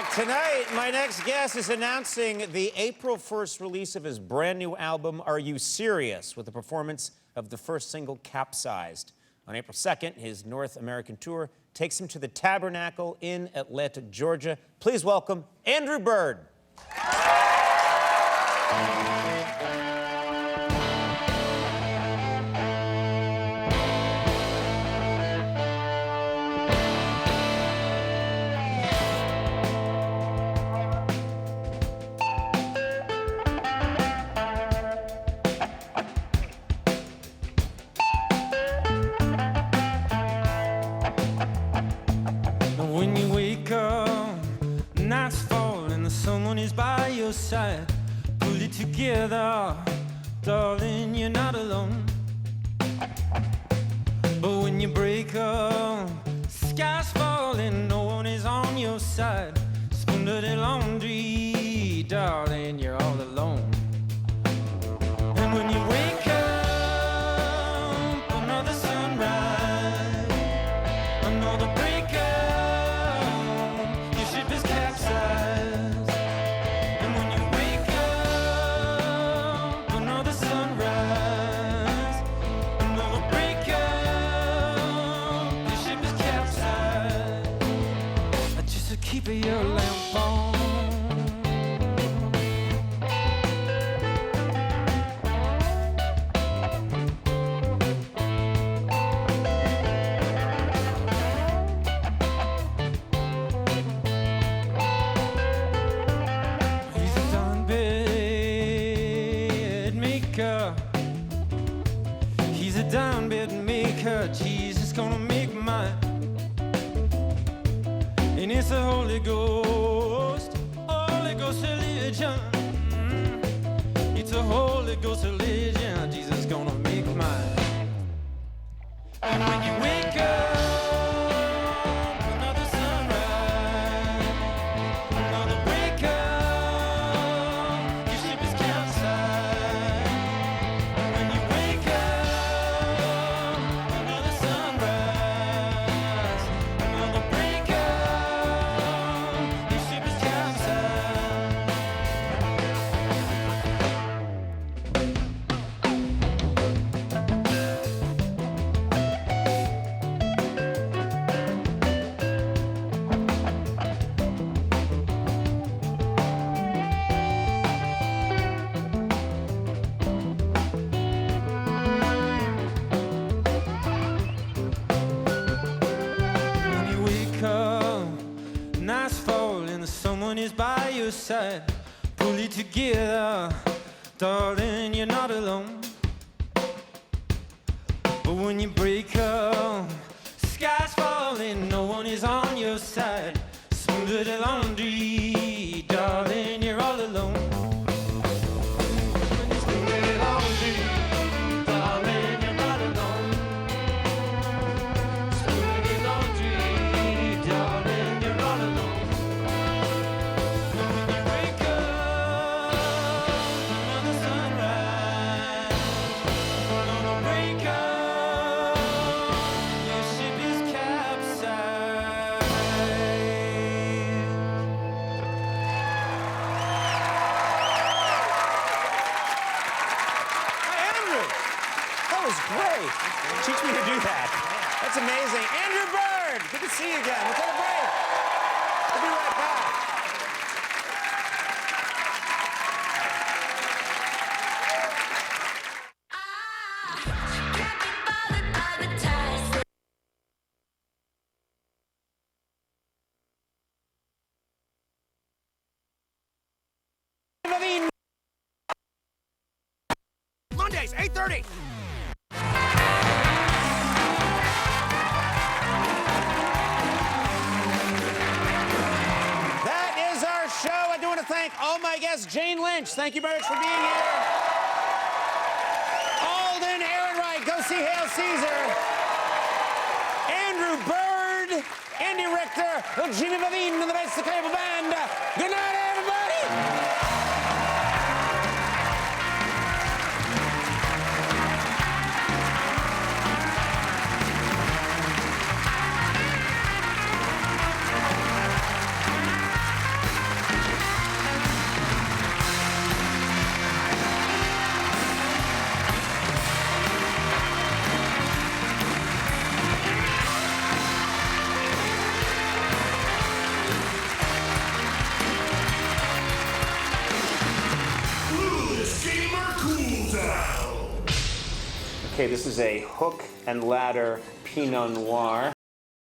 back. Tonight, my next guest is announcing the April 1st release of his brand new album, Are You Serious?, with a performance of the first single, Capsized. On April 2nd, his North American tour takes him to the Tabernacle in Atlanta, Georgia. Please welcome Andrew Bird. When you wake up, night's falling, someone is by your side. Pull it together, darling, you're not alone. But when you break up, sky's falling, no one is on your side. Spoon dirty laundry, darling, you're all alone. And when you wake up, another sunrise, another break up, your ship is capsized. And when you wake up, another sunrise, another break up, your ship is capsized. Just to keep your lamp on. He's a done bed maker. He's a down bed maker. Jesus gonna make mine. And it's a Holy Ghost religion. It's a Holy Ghost religion. Jesus gonna make mine. And when you wake up, another sunrise, another break up, your ship is capsized. And when you wake up, another sunrise, another break up, your ship is capsized. When you wake up, night's falling, someone is by your side. Pull it together, darling, you're not alone. But when you break up, sky's falling, no one is on your side. Spoon dirty laundry, darling, you're all alone. When you spoon dirty laundry, darling, you're not alone. Spoon dirty laundry, darling, you're all alone. And when you wake up, another sunrise, another break up, your ship is capsized. Hi, Andrew. That was great. Teach me to do that. That's amazing. Andrew Bird, good to see you again. We'll take a break. We'll be right back. Mondays, 8:30. That is our show. I do want to thank all my guests. Jane Lynch, thank you very much for being here. Alden Ehrenreich, go see Hail Caesar. Andrew Bird, Andy Richter, Gina Vavine, and the Bass the Cable Band. Good night, everybody. Okay, this is a hook and ladder Pinot Noir.